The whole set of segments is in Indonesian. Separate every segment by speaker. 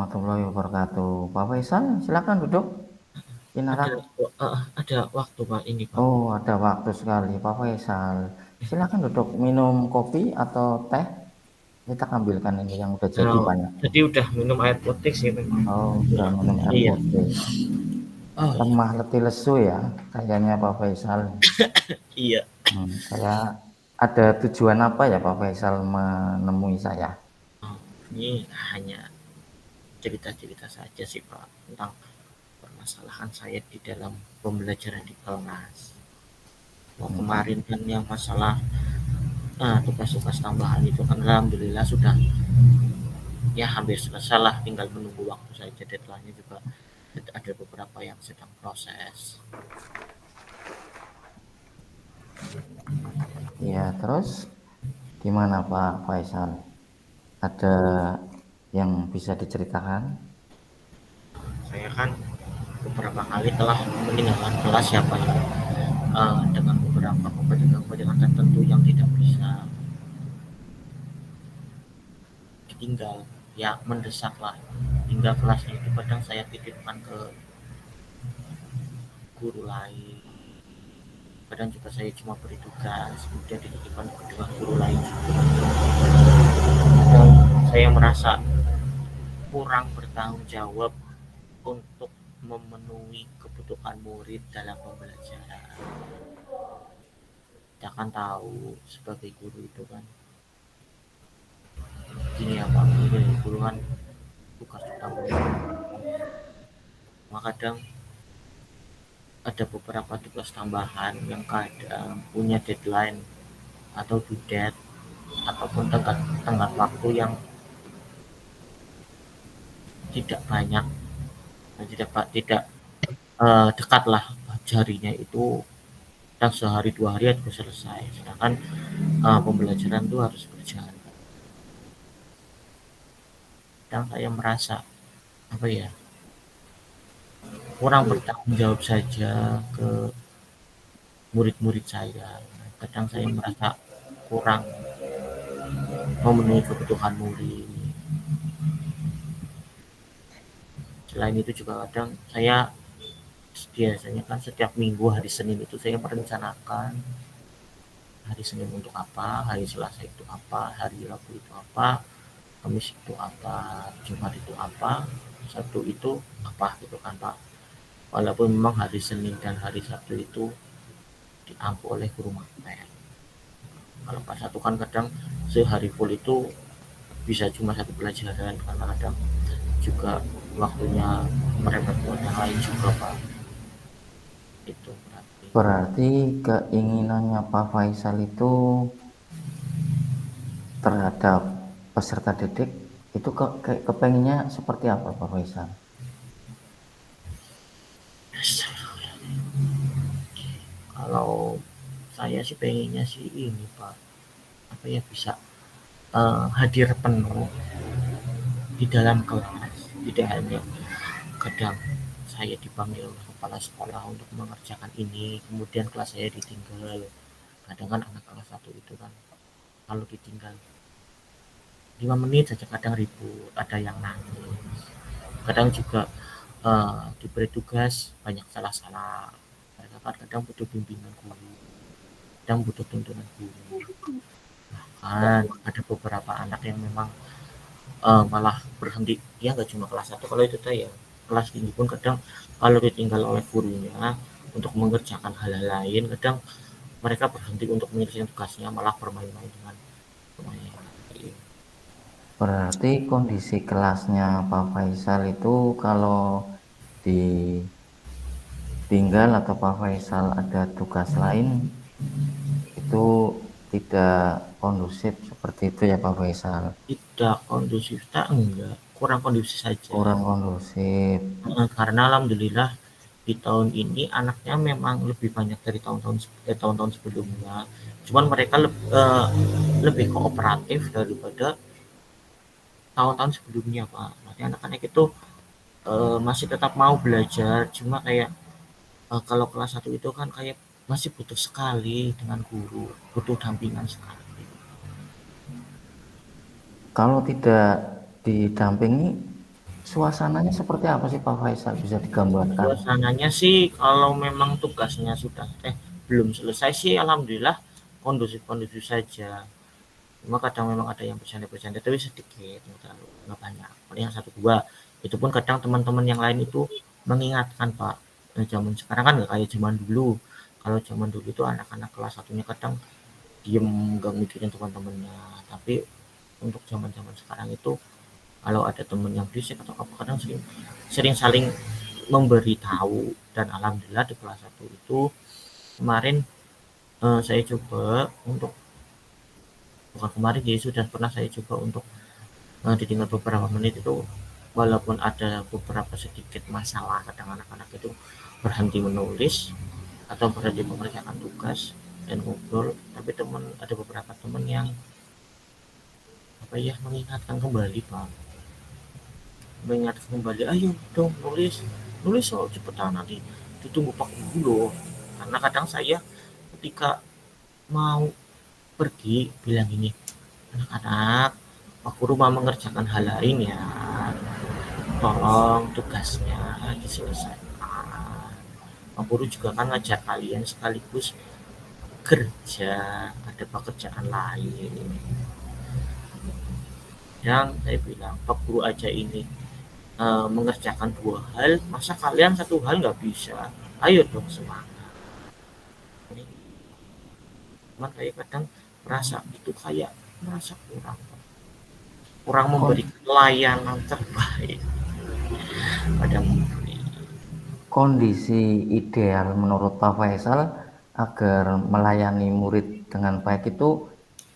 Speaker 1: warahmatullahi wabarakatuh. Pak Faisal, silakan duduk.
Speaker 2: Ada,
Speaker 1: Silakan.
Speaker 2: ada waktu Pak ini Pak.
Speaker 1: Oh, ada waktu sekali, Pak Faisal. Silakan duduk. Minum kopi atau teh? Kita ambilkan ini yang udah jadi
Speaker 2: Nah,
Speaker 1: banyak.
Speaker 2: tadi udah minum air putih sih memang.
Speaker 1: Oh, udah minum air
Speaker 2: Iya.
Speaker 1: putih.
Speaker 2: Oh iya.
Speaker 1: Lemah letih lesu ya, kayaknya Pak Faisal.
Speaker 2: Iya.
Speaker 1: Saya ada tujuan apa ya Pak Faisal menemui saya?
Speaker 2: Oh, ini hanya cerita-cerita saja sih Pak tentang permasalahan saya di dalam pembelajaran di kelas. Kemarin
Speaker 1: Hmm.
Speaker 2: kan yang masalah tugas-tugas tambahan itu kan alhamdulillah sudah ya hampir selesai lah, tinggal menunggu waktu saja, deadline-nya juga ada beberapa yang sedang proses.
Speaker 1: Ya, terus gimana Pak Faisal? Ada yang bisa diceritakan?
Speaker 2: Saya kan beberapa kali telah meninggalkan kelas ya Pak ya, dengan beberapa kepentingan tertentu yang tidak bisa ditinggal, ya mendesak lah, hingga kelasnya itu kadang saya titipkan ke guru lain, kadang juga saya cuma beri tugas kemudian dititipkan dengan guru lain juga. Kadang saya merasa kurang bertanggung jawab untuk memenuhi kebutuhan murid dalam pembelajaran. Kita kan tahu sebagai guru itu kan gini ya Pak, guru kan tugas utamanya, maka kadang ada beberapa tugas tambahan yang kadang punya deadline atau due date ataupun tenggat waktu yang tidak banyak, tidak dekat lah jarinya itu, dan sehari dua hari itu selesai, sedangkan pembelajaran itu harus berjalan. Dan saya merasa apa ya, kurang bertanggung jawab saja ke murid-murid saya. Kadang saya merasa kurang memenuhi kebutuhan murid. Selain itu juga kadang saya biasanya kan setiap minggu hari Senin itu saya merencanakan hari Senin untuk apa, hari Selasa itu apa, hari Rabu itu apa, Kamis itu apa, Jumat itu apa, Sabtu itu apa gitu kan Pak. Walaupun memang hari Senin dan hari Sabtu itu diampu oleh guru materi. Kalau pas satu kan kadang sehari full itu bisa cuma satu pelajaran, karena kadang juga waktunya mereka buat yang lain juga Pak. Itu berarti.
Speaker 1: Berarti keinginannya Pak Faisal itu terhadap peserta didik itu kepenginnya seperti apa Pak Faisal?
Speaker 2: Kalau saya sih pengennya sih ini Pak, apa ya, bisa hadir penuh di dalam kelas, tidak hanya kadang saya dipanggil oleh kepala sekolah untuk mengerjakan ini kemudian kelas saya ditinggal. Kadang kan anak kelas satu itu kan kalau ditinggal 5 menit saja kadang ribut, ada yang nangis, kadang juga diberi tugas banyak salah-salah. Mereka kan kadang butuh bimbingan guru, kadang butuh tuntunan guru. Kan ada beberapa anak yang memang malah berhenti, dia nggak cuma kelas satu, kalau itu saya kelas tinggi pun kadang kalau ditinggal oleh gurunya untuk mengerjakan hal-hal lain, kadang mereka berhenti untuk menyelesaikan tugasnya, malah bermain-main dengan temannya yang lain.
Speaker 1: Berarti kondisi kelasnya Pak Faisal itu kalau ditinggal atau Pak Faisal ada tugas lain itu tidak kondusif seperti itu ya Pak Faisal.
Speaker 2: Tidak kondusif, tak, enggak, kurang kondusif saja.
Speaker 1: Kurang kondusif.
Speaker 2: Karena alhamdulillah di tahun ini anaknya memang lebih banyak dari tahun-tahun sebelumnya. Cuman mereka lebih kooperatif daripada tahun-tahun sebelumnya Pak. Nanti anak-anak itu masih tetap mau belajar, cuma kayak kalau kelas satu itu kan kayak masih butuh sekali dengan guru, butuh dampingan sekali.
Speaker 1: Kalau tidak didampingi Suasananya seperti apa sih Pak Faisal, bisa digambarkan?
Speaker 2: Suasananya sih kalau memang tugasnya sudah belum selesai sih alhamdulillah kondusif-kondusif saja. Cuma kadang memang ada yang bercanda-bercanda tapi sedikit, nggak banyak. Paling yang satu dua. Itu pun kadang teman-teman yang lain itu mengingatkan Pak. Zaman sekarang kan nggak kayak zaman dulu. Kalau zaman dulu itu anak-anak kelas satunya kadang diem nggak mikirin teman-temannya. Tapi untuk zaman-zaman sekarang itu kalau ada teman yang berisik atau apa kadang sering sering saling memberitahu, dan alhamdulillah di kelas satu itu kemarin saya coba untuk, bukan kemarin jadi sudah pernah saya coba untuk didengar beberapa menit itu, walaupun ada beberapa sedikit masalah kadang anak-anak itu berhenti menulis atau berhenti mengerjakan tugas dan ngobrol, tapi ada beberapa teman yang apa ya mengingatkan kembali Pak, mengingatkan kembali ayo dong nulis, nulis so cepetan nanti ditunggu Pak Guru loh. Karena kadang saya ketika mau pergi bilang ini, anak-anak Pak Guru mau mengerjakan hal lain ya, tolong tugasnya diselesaikan. Pak Guru juga kan ngajar kalian sekaligus kerja, ada pekerjaan lain. Yang saya bilang Pak Guru aja ini mengerjakan dua hal, masa kalian satu hal nggak bisa? Ayo dong semangat. Cuman kayak kadang merasa itu kayak merasa kurang memberi layanan terbaik pada murid.
Speaker 1: Kondisi ideal menurut Pak Faisal agar melayani murid dengan baik itu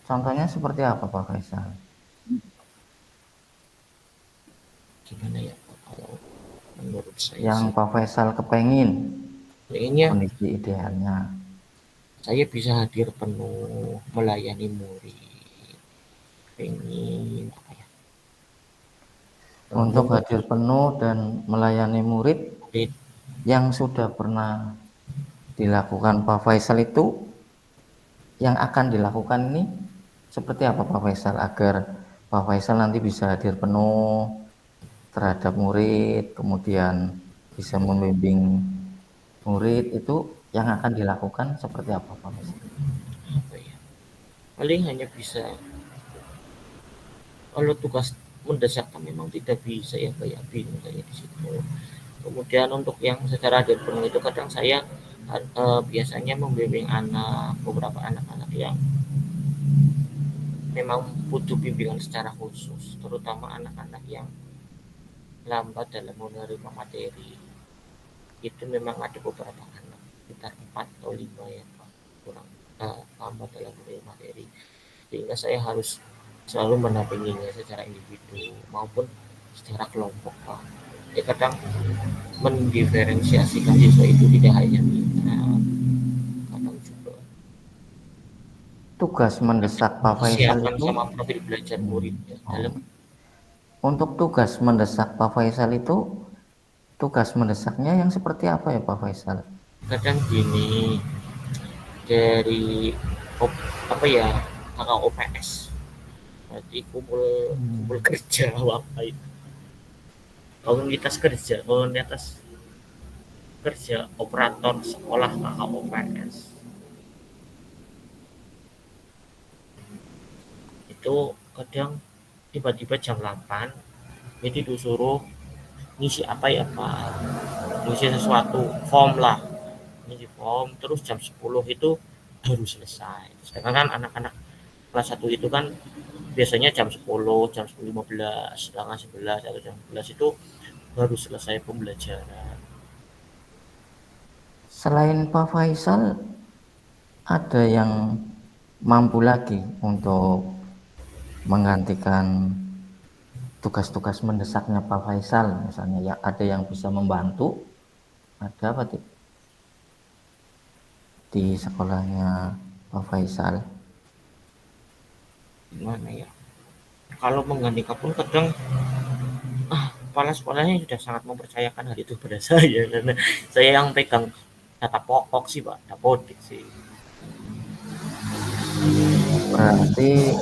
Speaker 1: contohnya seperti apa Pak Faisal?
Speaker 2: Gimana ya kalau menurut saya
Speaker 1: Yang
Speaker 2: sih
Speaker 1: Pak Faisal kepengin
Speaker 2: kayaknya
Speaker 1: kondisi idealnya.
Speaker 2: saya bisa hadir penuh melayani murid, pengen apa ya,
Speaker 1: Untuk hadir penuh dan melayani murid
Speaker 2: murid
Speaker 1: yang sudah pernah dilakukan Pak Faisal itu, yang akan dilakukan ini seperti apa Pak Faisal agar Pak Faisal nanti bisa hadir penuh terhadap murid, kemudian bisa membimbing murid, itu yang akan dilakukan seperti apa Pak Faisal?
Speaker 2: apa ya, paling hanya bisa kalau tugas mendesak kan memang tidak bisa ya kayak bingung kayak di situ. Kemudian untuk yang secara hadir penuh itu kadang saya biasanya membimbing beberapa anak-anak yang memang butuh bimbingan secara khusus, terutama anak-anak yang lambat dalam menerima materi. Itu memang ada beberapa anak, sekitar 4 atau 5 ya Pak, kurang lambat dalam menerima materi. Sehingga saya harus selalu mendampinginya secara individu maupun secara kelompok Pak. Ya kadang mendiferensiasikan siswa itu tidak hanya minat, kadang juga
Speaker 1: Tugas mendesak Pak Faisal
Speaker 2: kesiapan
Speaker 1: itu,
Speaker 2: sama profil belajar muridnya dalam.
Speaker 1: untuk tugas mendesak Pak Faisal itu, tugas mendesaknya yang seperti apa ya Pak Faisal?
Speaker 2: Kadang gini, dari apa ya, kakak OPS berarti kumpul kerja apa itu, komunitas kerja operator sekolah kakak OPS itu kadang tiba-tiba jam 8 jadi disuruh ngisi apa ya Pak, ngisi sesuatu form lah, ngisi form terus jam 10 itu baru selesai. Sedangkan kan anak-anak kelas 1 itu kan biasanya jam 10, jam 10.15, setengah 11 atau jam 11 itu baru selesai pembelajaran.
Speaker 1: Selain Pak Faisal, ada yang mampu lagi untuk menggantikan tugas-tugas mendesaknya Pak Faisal, misalnya ya, ada yang bisa membantu, ada apa di sekolahnya Pak Faisal?
Speaker 2: Gimana ya, kalau menggantikan pun kadang kepala sekolahnya sudah sangat mempercayakan hal itu pada saya karena saya yang pegang data pokok sih Pak, dapodik sih.
Speaker 1: Berarti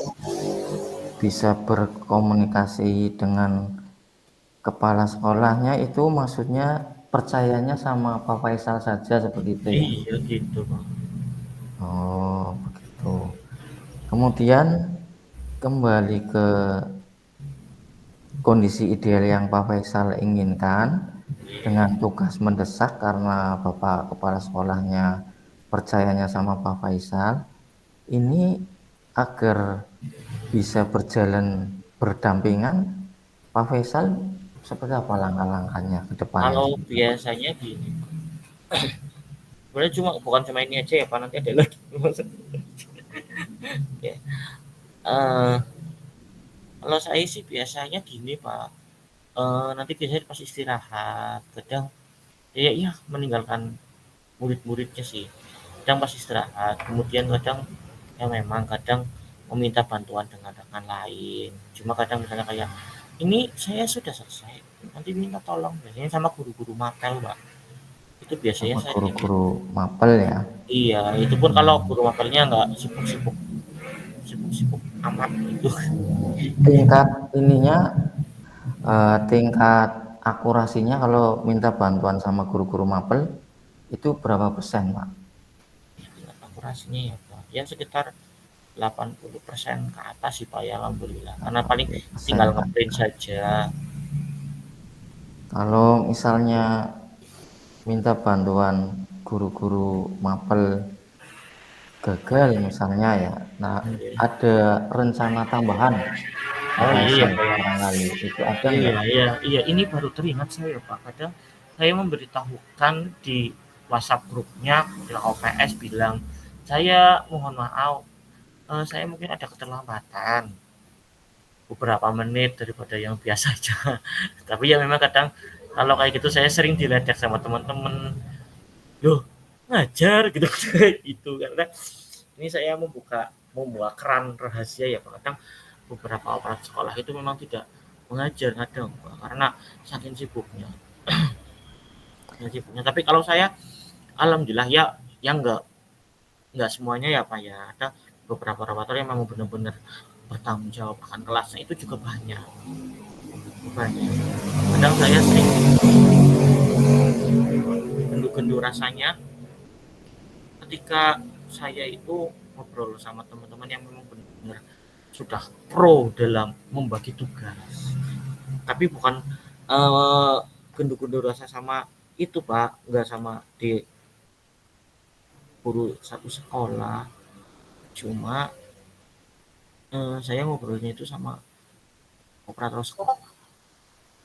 Speaker 1: bisa berkomunikasi dengan kepala sekolahnya itu maksudnya percayanya sama Pak Faisal saja seperti itu ya?
Speaker 2: Iya gitu Pak.
Speaker 1: Oh, begitu. Kemudian kembali ke kondisi ideal yang Pak Faisal inginkan dengan tugas mendesak karena Bapak kepala sekolahnya percayanya sama Pak Faisal. Ini agar bisa berjalan berdampingan, Pak Faisal seperti apa langkah-langkahnya ke depannya?
Speaker 2: Kalau biasanya gini, sebenarnya bukan cuma ini aja ya Pak, nanti ada lagi. Ya. Eh, kalau saya sih biasanya gini Pak, nanti biasanya pas istirahat, kadang ya meninggalkan murid-muridnya sih. Kadang pas istirahat, kemudian kadang meminta bantuan dengan rekan lain. Cuma kadang misalnya kayak ini saya sudah selesai, nanti minta tolong biasanya sama guru-guru mapel Pak. Itu biasanya
Speaker 1: Sama
Speaker 2: saya ini.
Speaker 1: guru-guru mapel ya?
Speaker 2: Iya, itu pun kalau guru mapelnya nggak sibuk-sibuk amat gitu.
Speaker 1: Tingkat ininya, tingkat akurasinya kalau minta bantuan sama guru-guru mapel itu berapa persen, Pak?
Speaker 2: Tingkat akurasinya ya Pak, ya sekitar 80% ke atas sih Pak ya, alhamdulillah. Karena paling
Speaker 1: 80%
Speaker 2: tinggal
Speaker 1: Pak.
Speaker 2: ngeprint saja.
Speaker 1: Kalau misalnya minta bantuan guru-guru mapel gagal misalnya ya, nah ada rencana tambahan Pak
Speaker 2: Oh iya
Speaker 1: Faisal
Speaker 2: Pak ya.
Speaker 1: barangkali itu ada
Speaker 2: Iya,
Speaker 1: nggak?
Speaker 2: iya, iya. Ini baru teringat saya Pak. Kadang saya memberitahukan di WhatsApp grupnya di OPS bilang, saya mohon maaf, saya mungkin ada keterlambatan beberapa menit daripada yang biasa aja. Tapi ya memang kadang kalau kayak gitu saya sering diledek sama teman-teman. Loh, ngajar gitu itu karena ini saya membuka keran rahasia ya Pak. Kadang beberapa aparat sekolah itu memang tidak mengajar kadang Pak, karena saking sibuknya. Tapi kalau saya alhamdulillah ya yang enggak semuanya ya Pak ya. Ada beberapa rapator yang memang benar-benar bertanggung jawab akan kelasnya itu juga banyak. Kadang saya sering gendu-gendu rasanya ketika saya itu ngobrol sama teman-teman yang memang benar-benar sudah pro dalam membagi tugas. Tapi bukan eh, gendu-gendu rasa sama itu Pak, nggak sama di guru satu sekolah. Cuma saya ngobrolnya itu sama operator sekolah,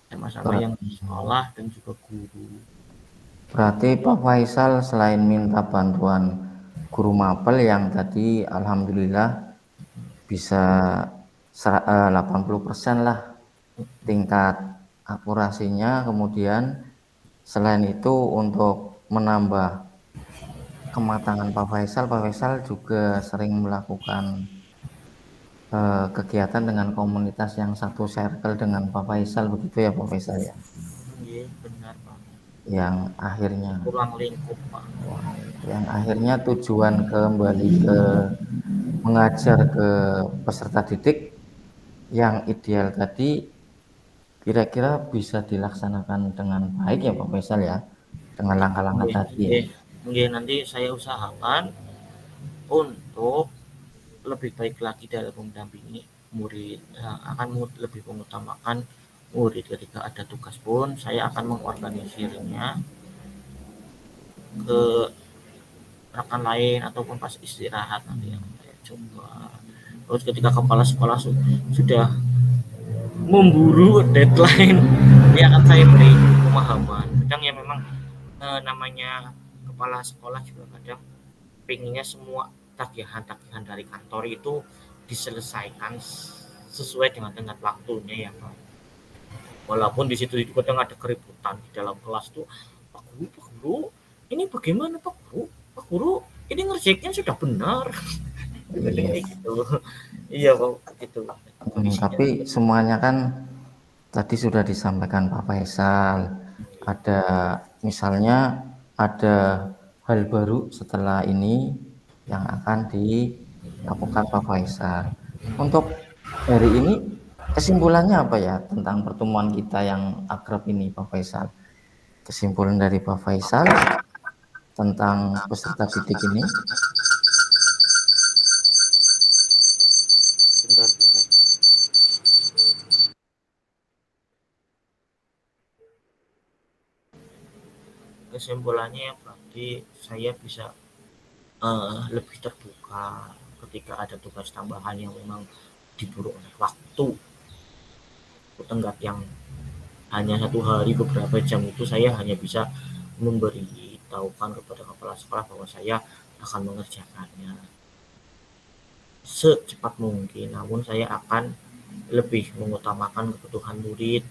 Speaker 2: sama-sama yang di sekolah dan juga guru.
Speaker 1: Berarti Pak Faisal selain minta bantuan guru mapel yang tadi alhamdulillah bisa 80% lah tingkat akurasinya, kemudian selain itu untuk menambah kematangan Pak Faisal juga sering melakukan kegiatan dengan komunitas yang satu circle dengan Pak Faisal begitu ya Pak Faisal ya,
Speaker 2: Iya benar Pak.
Speaker 1: yang akhirnya
Speaker 2: Ruang lingkup Pak.
Speaker 1: yang akhirnya tujuan kembali ke mengajar ke peserta didik yang ideal tadi kira-kira bisa dilaksanakan dengan baik ya Pak Faisal ya, dengan langkah-langkah
Speaker 2: Mungkin,
Speaker 1: tadi ya.
Speaker 2: mungkin, mungkin nanti saya usahakan untuk lebih baik lagi dalam mendampingi murid. Akan lebih mengutamakan murid ketika ada tugas pun saya akan mengorganisirnya ke rekan lain ataupun pas istirahat nanti yang saya coba. Terus ketika kepala sekolah sudah memburu deadline, dia akan saya beri pemahaman. Kadang ya memang namanya kepala sekolah juga kadang pengennya semua tagihan-tagihan dari kantor itu diselesaikan sesuai dengan tenggat waktunya ya Pak. Walaupun di situ kadang ada keributan di dalam kelas tuh, Pak Guru, ini bagaimana Pak Guru, ini ngerjainnya sudah benar.
Speaker 1: Iya.
Speaker 2: Gitu. Iya Pak, gitu. Kondisinya.
Speaker 1: Tapi semuanya kan tadi sudah disampaikan Pak Faisal. Ada misalnya ada hal baru setelah ini yang akan dilakukan Pak Faisal. Untuk hari ini Kesimpulannya apa ya tentang pertemuan kita yang akrab ini, Pak Faisal? Kesimpulan dari Pak Faisal tentang peserta didik ini?
Speaker 2: Bentar, bentar. Kesimpulannya ya berarti saya bisa lebih terbuka ketika ada tugas tambahan yang memang diburu oleh waktu tenggat yang hanya 1 hari beberapa jam, itu saya hanya bisa memberitahukan kepada kepala sekolah bahwa saya akan mengerjakannya secepat mungkin, namun saya akan lebih mengutamakan kebutuhan murid.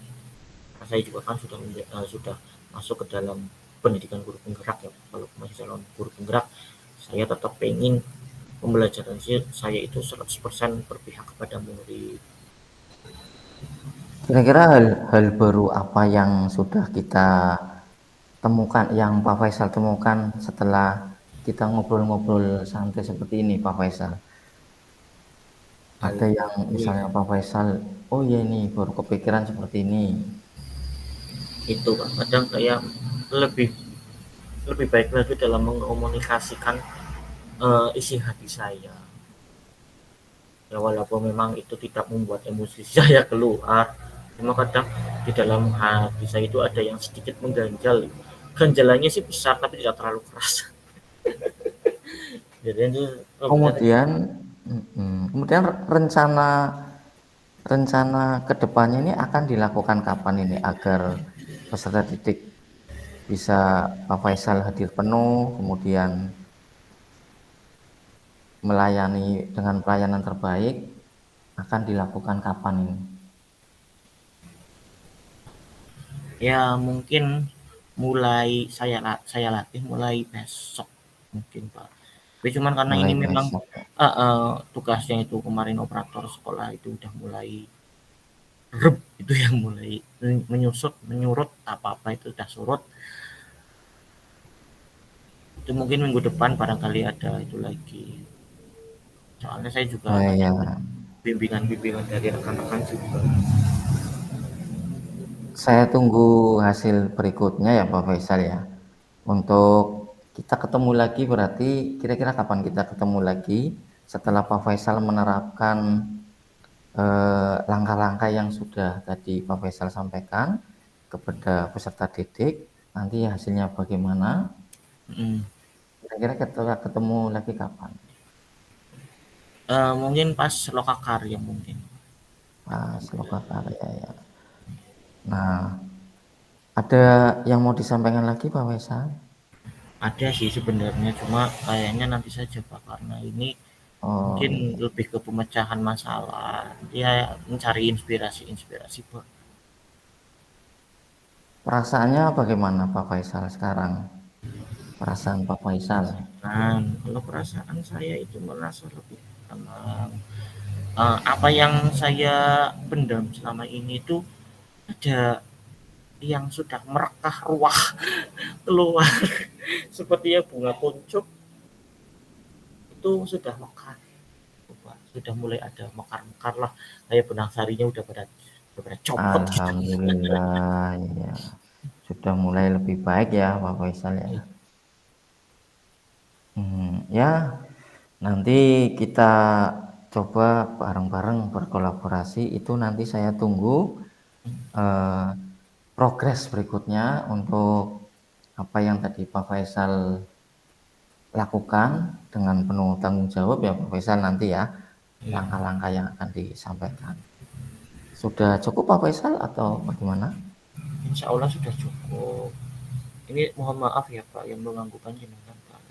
Speaker 2: Saya juga kan sudah masuk ke dalam pendidikan guru penggerak ya. Kalau masih calon guru penggerak, saya tetap pengen pembelajaran saya itu 100% berpihak kepada murid.
Speaker 1: Kira-kira hal baru apa yang sudah kita temukan, yang Pak Faisal temukan setelah kita ngobrol-ngobrol santai seperti ini, Pak Faisal?
Speaker 2: Hal
Speaker 1: Ada yang misalnya Pak Faisal, oh iya ini baru kepikiran seperti ini.
Speaker 2: itu Pak, kadang saya lebih lebih baik lagi dalam mengkomunikasikan isi hati saya. Ya walaupun memang itu tidak membuat emosi saya keluar, cuma kadang di dalam hati saya itu ada yang sedikit mengganjal. Ganjalannya sih besar tapi tidak terlalu keras. Jadi itu
Speaker 1: Kemudian, kemudian rencana rencana kedepannya ini akan dilakukan kapan ini agar peserta didik bisa Pak Faisal hadir penuh, kemudian melayani dengan pelayanan terbaik, akan dilakukan kapan ini?
Speaker 2: ya mungkin saya latih mulai besok mungkin Pak. Tapi cuman karena
Speaker 1: Mulai
Speaker 2: ini memang
Speaker 1: besok.
Speaker 2: tugasnya itu kemarin operator sekolah itu udah mulai reb itu yang mulai menyurut apa-apa itu udah surut. Itu mungkin minggu depan barangkali ada itu lagi. Soalnya saya juga
Speaker 1: Oh
Speaker 2: banyak
Speaker 1: ya,
Speaker 2: bimbingan-bimbingan dari rekan-rekan juga.
Speaker 1: saya tunggu hasil berikutnya ya Pak Faisal ya. Untuk kita ketemu lagi berarti kira-kira kapan kita ketemu lagi setelah Pak Faisal menerapkan langkah-langkah yang sudah tadi Pak Faisal sampaikan kepada peserta didik, nanti hasilnya bagaimana?
Speaker 2: Mm.
Speaker 1: Kira-kira kita ketemu lagi kapan?
Speaker 2: Mungkin pas lokakarya mungkin.
Speaker 1: Pas Lokakarya ya. Nah, ada yang mau disampaikan lagi Pak Faisal?
Speaker 2: Ada sih sebenarnya, cuma kayaknya nanti saja Pak karena ini
Speaker 1: Oh
Speaker 2: mungkin
Speaker 1: iya.
Speaker 2: lebih ke pemecahan masalah. Dia mencari inspirasi-inspirasi Pak.
Speaker 1: Perasaannya bagaimana Pak Faisal sekarang? Perasaan Pak Faisal?
Speaker 2: Dan kalau perasaan saya itu merasa lebih tenang. Apa yang saya pendam selama ini itu ada yang sudah merekah ruah keluar sepertinya bunga kuncup itu sudah mekar, sudah mulai ada mekar-mekar lah, kayak benang sarinya udah pada copot gitu.
Speaker 1: Alhamdulillah ya. Sudah mulai lebih baik ya Pak Faisal ya. Ya, nanti kita coba bareng-bareng berkolaborasi. Itu nanti saya tunggu eh, progres berikutnya untuk apa yang tadi Pak Faisal lakukan dengan penuh tanggung jawab ya Pak Faisal nanti ya,
Speaker 2: Ya,
Speaker 1: langkah-langkah yang akan disampaikan. Sudah cukup Pak Faisal atau bagaimana?
Speaker 2: insya Allah sudah cukup. Ini mohon maaf ya Pak yang mengganggu panjenengan Pak.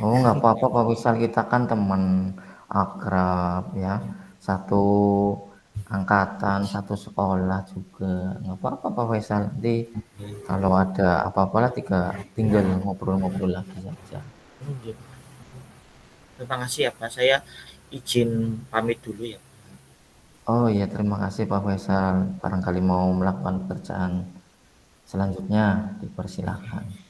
Speaker 1: Oh nggak apa-apa Pak Faisal, kita kan teman akrab ya, satu angkatan, satu sekolah juga. Nggak apa-apa Pak Faisal, nanti kalau ada apa-apa lah tinggal ngobrol-ngobrol lagi saja.
Speaker 2: Terima kasih ya Pak, saya izin pamit dulu ya.
Speaker 1: Oh iya, terima kasih Pak Faisal. Barangkali mau melakukan pekerjaan selanjutnya, dipersilahkan.